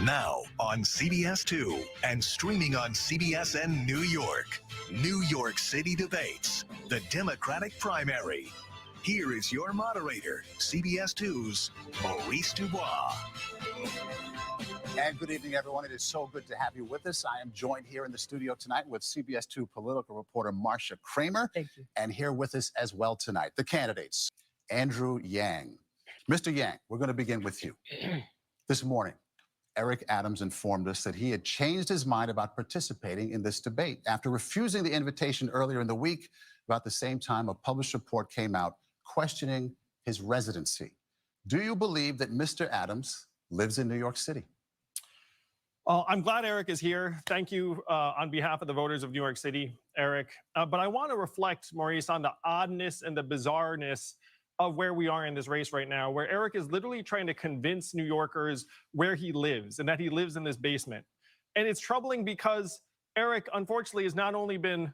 Now on CBS 2 and streaming on CBSN New York. New York City debates, the Democratic primary. Here is your moderator, CBS 2's Maurice Dubois. And good evening, everyone. It is so good to have you with us. I am joined here in the studio tonight with CBS 2 political reporter Marcia Kramer. Thank you. And here with us as well tonight, the candidates, Andrew Yang. Mr. Yang, we're going to begin with you. This morning, Eric Adams informed us that he had changed his mind about participating in this debate after refusing the invitation earlier in the week. About the same time, a published report came out questioning his residency. Do you believe that Mr. Adams lives in New York City? I'm glad Eric is here. Thank you on behalf of the voters of New York City, Eric. But I want to reflect, Maurice, on the oddness and the bizarreness of where we are in this race right now, where Eric is literally trying to convince New Yorkers where he lives and that he lives in this basement. And it's troubling because Eric, unfortunately, has not only been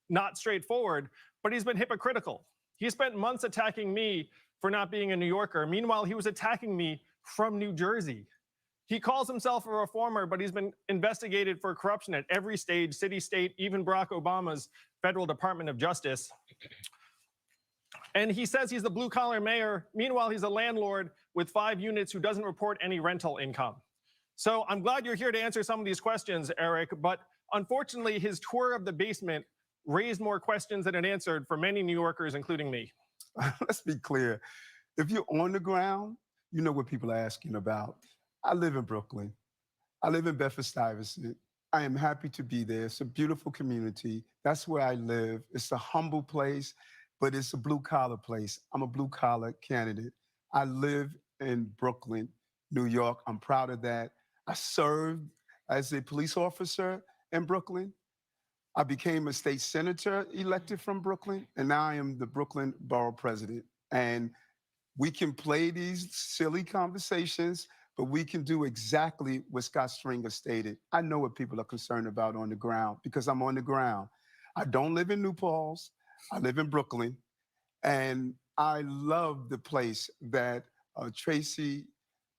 not straightforward, but he's been hypocritical. He spent months attacking me for not being a New Yorker. Meanwhile, he was attacking me from New Jersey. He calls himself a reformer, but he's been investigated for corruption at every stage, city, state, even Barack Obama's federal Department of Justice. And he says he's the blue-collar mayor. Meanwhile, he's a landlord with 5 units who doesn't report any rental income. So I'm glad you're here to answer some of these questions, Eric, but unfortunately, his tour of the basement raised more questions than it answered for many New Yorkers, including me. Let's be clear. If you're on the ground, you know what people are asking about. I live in Brooklyn. I live in Bedford-Stuyvesant. I am happy to be there. It's a beautiful community. That's where I live. It's a humble place, but it's a blue-collar place. I'm a blue-collar candidate. I live in Brooklyn, New York. I'm proud of that. I served as a police officer in Brooklyn. I became a state senator elected from Brooklyn, and now I am the Brooklyn Borough President. And we can play these silly conversations, but we can do exactly what Scott Stringer stated. I know what people are concerned about on the ground because I'm on the ground. I don't live in New Paltz. I live in Brooklyn, and I love the place that Tracy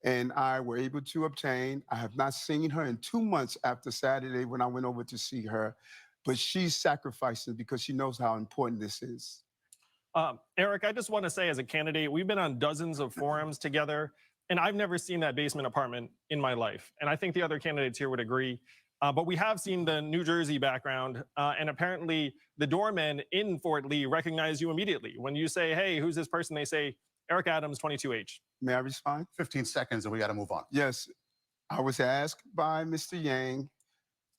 and I were able to obtain. I have not seen her in 2 months after Saturday when I went over to see her, but she's sacrificing because she knows how important this is. Eric, I just want to say as a candidate, we've been on dozens of forums together, and I've never seen that basement apartment in my life. And I think the other candidates here would agree. But we have seen the New Jersey background, and apparently the doormen in Fort Lee recognize you immediately. When you say, hey, who's this person? They say, Eric Adams, 22H. May I respond? 15 seconds and we got to move on. Yes, I was asked by Mr. Yang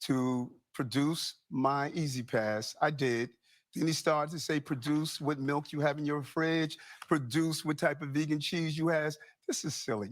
to produce my Easy Pass. I did. Then he started to say, produce what milk you have in your fridge, produce what type of vegan cheese you have. This is silly.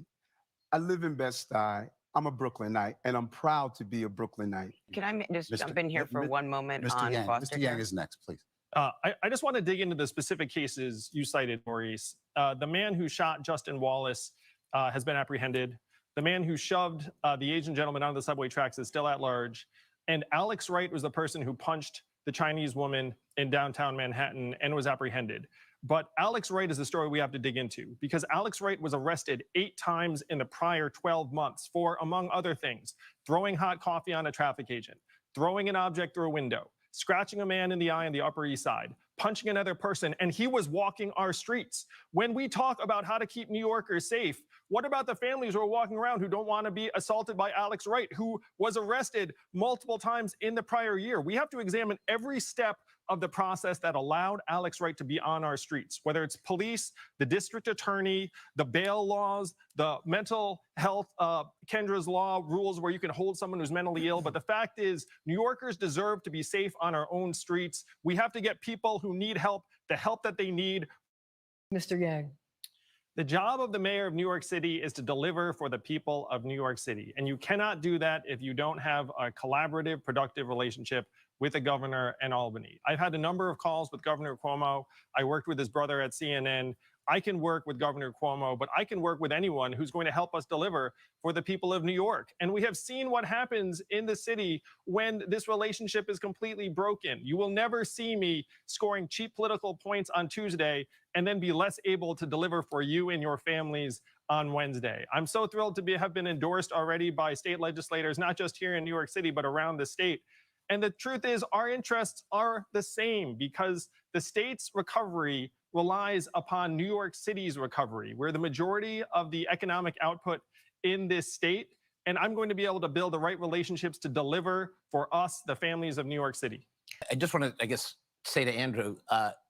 I live in Bed-Stuy. I'm a Brooklynite, and I'm proud to be a Brooklynite. Can I just jump in here for one moment on foster Mr. care? Yang is next, please. I just want to dig into the specific cases you cited, Maurice. The man who shot Justin Wallace has been apprehended. The man who shoved the Asian gentleman onto the subway tracks is still at large. And Alex Wright was the person who punched the Chinese woman in downtown Manhattan and was apprehended. But Alex Wright is the story we have to dig into because Alex Wright was arrested 8 times in the prior 12 months for, among other things, throwing hot coffee on a traffic agent, throwing an object through a window, scratching a man in the eye on the Upper East Side, punching another person, and he was walking our streets. When we talk about how to keep New Yorkers safe, what about the families who are walking around who don't want to be assaulted by Alex Wright, who was arrested multiple times in the prior year? We have to examine every step of the process that allowed Alex Wright to be on our streets, whether it's police, the district attorney, the bail laws, the mental health, Kendra's law rules where you can hold someone who's mentally ill. But the fact is, New Yorkers deserve to be safe on our own streets. We have to get people who need help, the help that they need. Mr. Yang. The job of the mayor of New York City is to deliver for the people of New York City. And you cannot do that if you don't have a collaborative, productive relationship with the governor and Albany. I've had a number of calls with Governor Cuomo. I worked with his brother at CNN. I can work with Governor Cuomo, but I can work with anyone who's going to help us deliver for the people of New York. And we have seen what happens in the city when this relationship is completely broken. You will never see me scoring cheap political points on Tuesday and then be less able to deliver for you and your families on Wednesday. I'm so thrilled to have been endorsed already by state legislators, not just here in New York City, but around the state. And the truth is, our interests are the same because the state's recovery relies upon New York City's recovery. We're the majority of the economic output in this state. And I'm going to be able to build the right relationships to deliver for us, the families of New York City. I just want to, I guess, say to Andrew,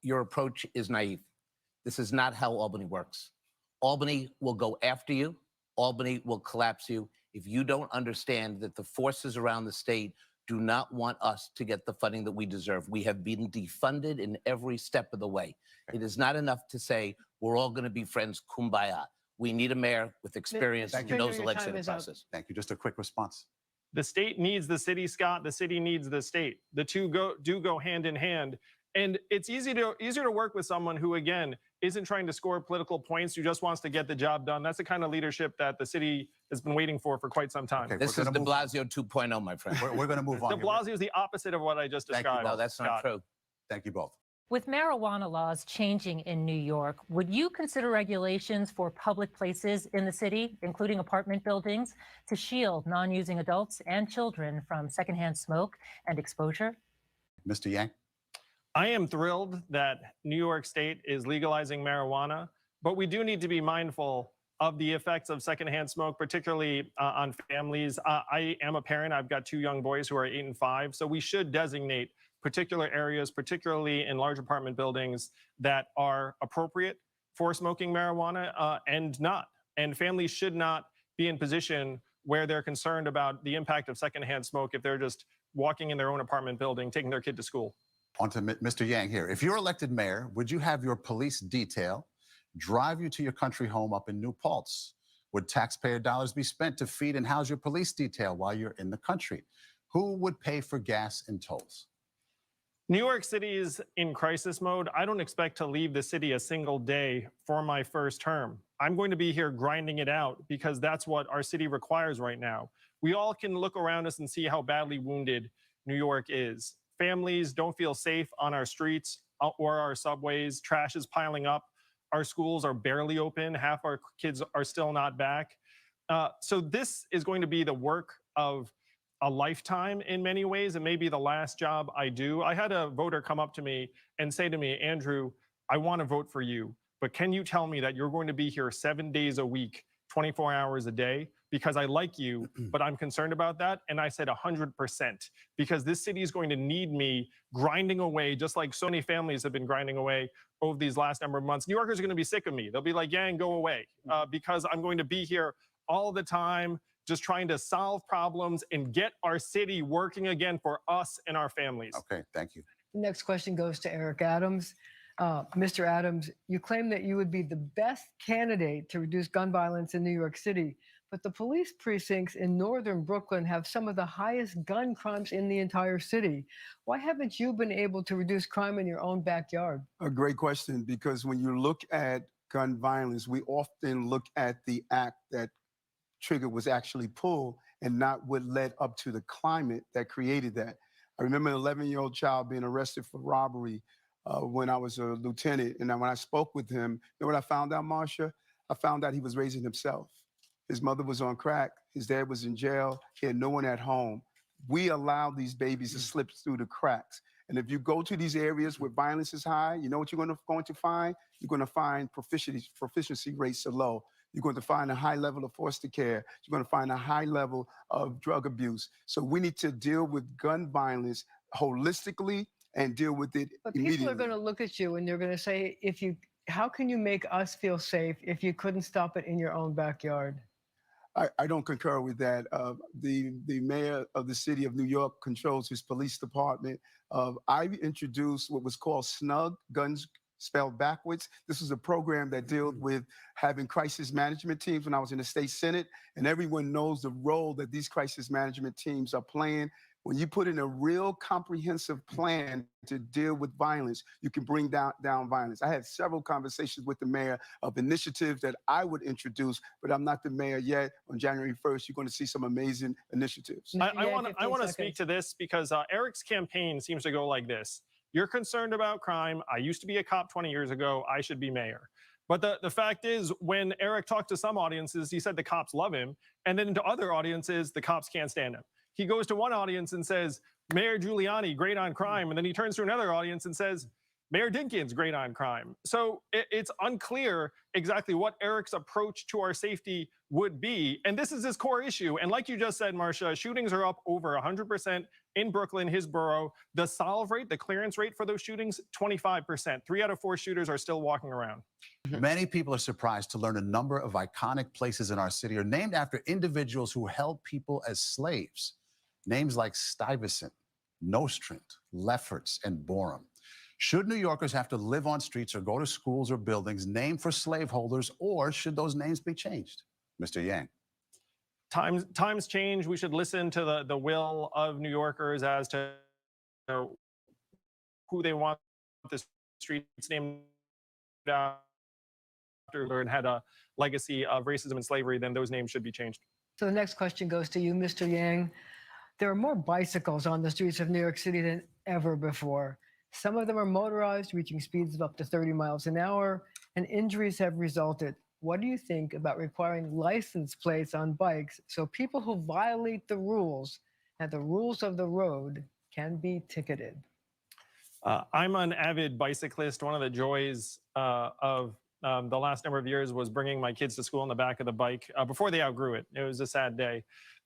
your approach is naive. This is not how Albany works. Albany will go after you. Albany will collapse you if you don't understand that the forces around the state do not want us to get the funding that we deserve. We have been defunded in every step of the way. It is not enough to say we're all going to be friends, kumbaya. We need a mayor with experience who knows the legislative process. Thank you. Just a quick response. The state needs the city, Scott. The city needs the state. The two do go hand in hand. And it's easier to work with someone who, again, isn't trying to score political points, who just wants to get the job done. That's the kind of leadership that the city has been waiting for quite some time. Okay, this is de Blasio 2.0, my friend. We're going to move on. De Blasio is the opposite of what I just described. No, that's not true. Thank you both. With marijuana laws changing in New York, would you consider regulations for public places in the city, including apartment buildings, to shield non-using adults and children from secondhand smoke and exposure? Mr. Yang? I am thrilled that New York State is legalizing marijuana, but we do need to be mindful of the effects of secondhand smoke, particularly on families. I am a parent. I've got 2 young boys who are 8 and 5, so we should designate particular areas, particularly in large apartment buildings, that are appropriate for smoking marijuana and not. And families should not be in position where they're concerned about the impact of secondhand smoke if they're just walking in their own apartment building, taking their kid to school. On to Mr. Yang here. If you're elected mayor, would you have your police detail drive you to your country home up in New Paltz? Would taxpayer dollars be spent to feed and house your police detail while you're in the country? Who would pay for gas and tolls? New York City is in crisis mode. I don't expect to leave the city a single day for my first term. I'm going to be here grinding it out because that's what our city requires right now. We all can look around us and see how badly wounded New York is. Families don't feel safe on our streets or our subways. Trash is piling up. Our schools are barely open. Half our kids are still not back. So this is going to be the work of a lifetime in many ways. It may be the last job I do. I had a voter come up to me and say to me, Andrew, I want to vote for you, but can you tell me that you're going to be here 7 days a week, 24 hours a day? Because I like you, but I'm concerned about that. And I said 100%, because this city is going to need me grinding away, just like so many families have been grinding away over these last number of months. New Yorkers are going to be sick of me. They'll be like, Yang, go away, because I'm going to be here all the time, just trying to solve problems and get our city working again for us and our families. Okay, thank you. Next question goes to Eric Adams. Mr. Adams, you claim that you would be the best candidate to reduce gun violence in New York City, but the police precincts in northern Brooklyn have some of the highest gun crimes in the entire city. Why haven't you been able to reduce crime in your own backyard? A great question, because when you look at gun violence, we often look at the act that trigger was actually pulled and not what led up to the climate that created that. I remember an 11-year-old child being arrested for robbery when I was a lieutenant. And then when I spoke with him, you know what I found out, Marsha? I found out he was raising himself. His mother was on crack. His dad was in jail. He had no one at home. We allow these babies to slip through the cracks. And if you go to these areas where violence is high, you know what you're going to find? You're going to find proficiency rates are low. You're going to find a high level of foster care. You're going to find a high level of drug abuse. So we need to deal with gun violence holistically and deal with it immediately. People are going to look at you and they're going to say, how can you make us feel safe if you couldn't stop it in your own backyard? I don't concur with that. The mayor of the city of New York controls his police department. I introduced what was called SNUG, guns spelled backwards. This is a program that deals with having crisis management teams when I was in the state Senate, and everyone knows the role that these crisis management teams are playing. When you put in a real comprehensive plan to deal with violence, you can bring down violence. I had several conversations with the mayor of initiatives that I would introduce, but I'm not the mayor yet. On January 1st, you're going to see some amazing initiatives. I want to speak to this because Eric's campaign seems to go like this. You're concerned about crime. I used to be a cop 20 years ago. I should be mayor. But the fact is, when Eric talked to some audiences, he said the cops love him. And then to other audiences, the cops can't stand him. He goes to one audience and says, Mayor Giuliani, great on crime. And then he turns to another audience and says, Mayor Dinkins, great on crime. So it's unclear exactly what Eric's approach to our safety would be. And this is his core issue. And like you just said, Marcia, shootings are up over 100% in Brooklyn, his borough. The solve rate, the clearance rate for those shootings, 25%. 3 out of 4 shooters are still walking around. Many people are surprised to learn a number of iconic places in our city are named after individuals who held people as slaves. Names like Stuyvesant, Nostrand, Lefferts, and Borum. Should New Yorkers have to live on streets or go to schools or buildings named for slaveholders, or should those names be changed? Mr. Yang. Times change. We should listen to the will of New Yorkers as to who they want the streets named after and had a legacy of racism and slavery. Then those names should be changed. So the next question goes to you, Mr. Yang. There are more bicycles on the streets of New York City than ever before. Some of them are motorized, reaching speeds of up to 30 miles an hour, and injuries have resulted. What do you think about requiring license plates on bikes so people who violate the rules and the rules of the road can be ticketed? I'm an avid bicyclist. One of the joys of the last number of years was bringing my kids to school on the back of the bike before they outgrew it. It was a sad day.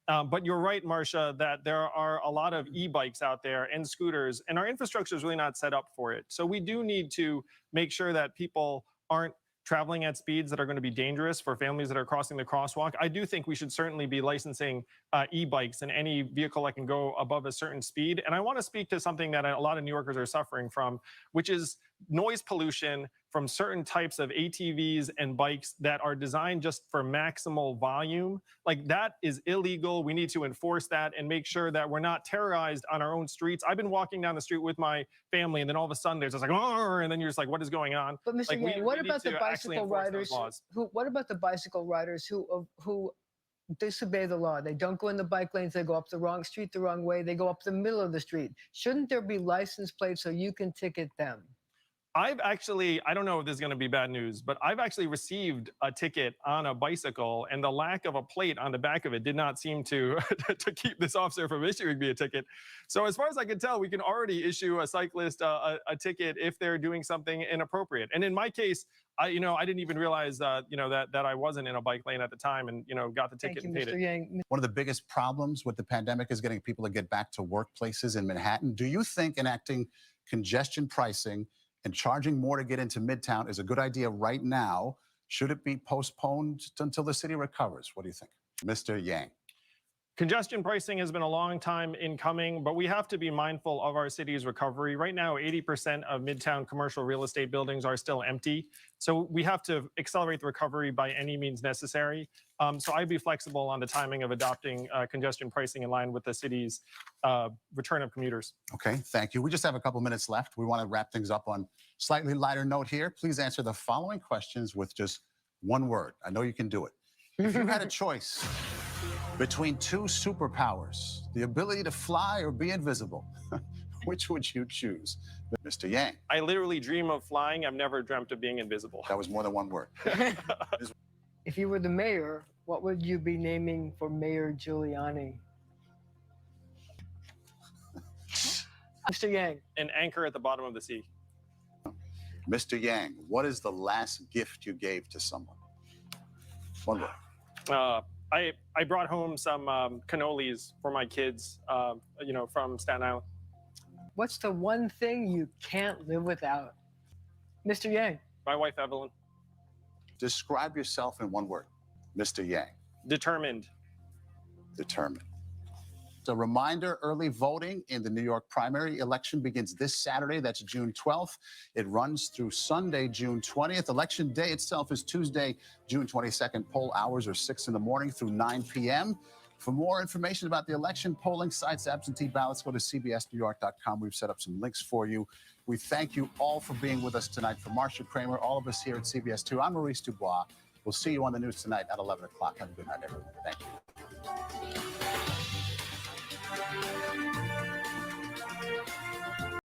But you're right, Marcia, that there are a lot of e-bikes out there and scooters, and our infrastructure is really not set up for it. So we do need to make sure that people aren't traveling at speeds that are going to be dangerous for families that are crossing the crosswalk. I do think we should certainly be licensing e-bikes and any vehicle that can go above a certain speed. And I want to speak to something that a lot of New Yorkers are suffering from, which is noise pollution from certain types of ATVs and bikes that are designed just for maximal volume. Like, that is illegal. We need to enforce that and make sure that we're not terrorized on our own streets. I've been walking down the street with my family, and then all of a sudden there's just like, and then you're just like, what is going on? But Mr. Like, Yang, what about the bicycle riders who disobey the law? They don't go in the bike lanes, they go up the wrong street the wrong way, they go up the middle of the street. Shouldn't there be license plates so you can ticket them? I've actually, I don't know if this is going to be bad news, but I've actually received a ticket on a bicycle, and the lack of a plate on the back of it did not seem to to keep this officer from issuing me a ticket. So as far as I can tell, we can already issue a cyclist a ticket if they're doing something inappropriate. And in my case, I didn't even realize that I wasn't in a bike lane at the time, and got the ticket and paid it. Yang. One of the biggest problems with the pandemic is getting people to get back to workplaces in Manhattan. Do you think enacting congestion pricing and charging more to get into Midtown is a good idea right now? Should it be postponed until the city recovers? What do you think? Mr. Yang. Congestion pricing has been a long time in coming, but we have to be mindful of our city's recovery. Right now, 80% of Midtown commercial real estate buildings are still empty. So we have to accelerate the recovery by any means necessary. So I'd be flexible on the timing of adopting congestion pricing in line with the city's return of commuters. Okay, thank you. We just have a couple minutes left. We want to wrap things up on a slightly lighter note here. Please answer the following questions with just one word. I know you can do it. If you had a choice between 2 superpowers, the ability to fly or be invisible, which would you choose? Mr. Yang. I literally dream of flying. I've never dreamt of being invisible. That was more than one word. If you were the mayor, what would you be naming for Mayor Giuliani? Mr. Yang. An anchor at the bottom of the sea. Mr. Yang, what is the last gift you gave to someone? One word. I brought home some cannolis for my kids, from Staten Island. What's the one thing you can't live without? Mr. Yang. My wife, Evelyn. Describe yourself in one word. Mr. Yang. Determined. Determined. A reminder, early voting in the New York primary election begins this Saturday. That's June 12th. It runs through Sunday, June 20th. Election day itself is Tuesday, June 22nd. Poll hours are 6 in the morning through 9 p.m. For more information about the election, polling sites, absentee ballots, go to cbsnewyork.com. We've set up some links for you. We thank you all for being with us tonight. For Marcia Kramer, all of us here at CBS 2, I'm Maurice Dubois. We'll see you on the news tonight at 11 o'clock. Have a good night, everyone. Thank you.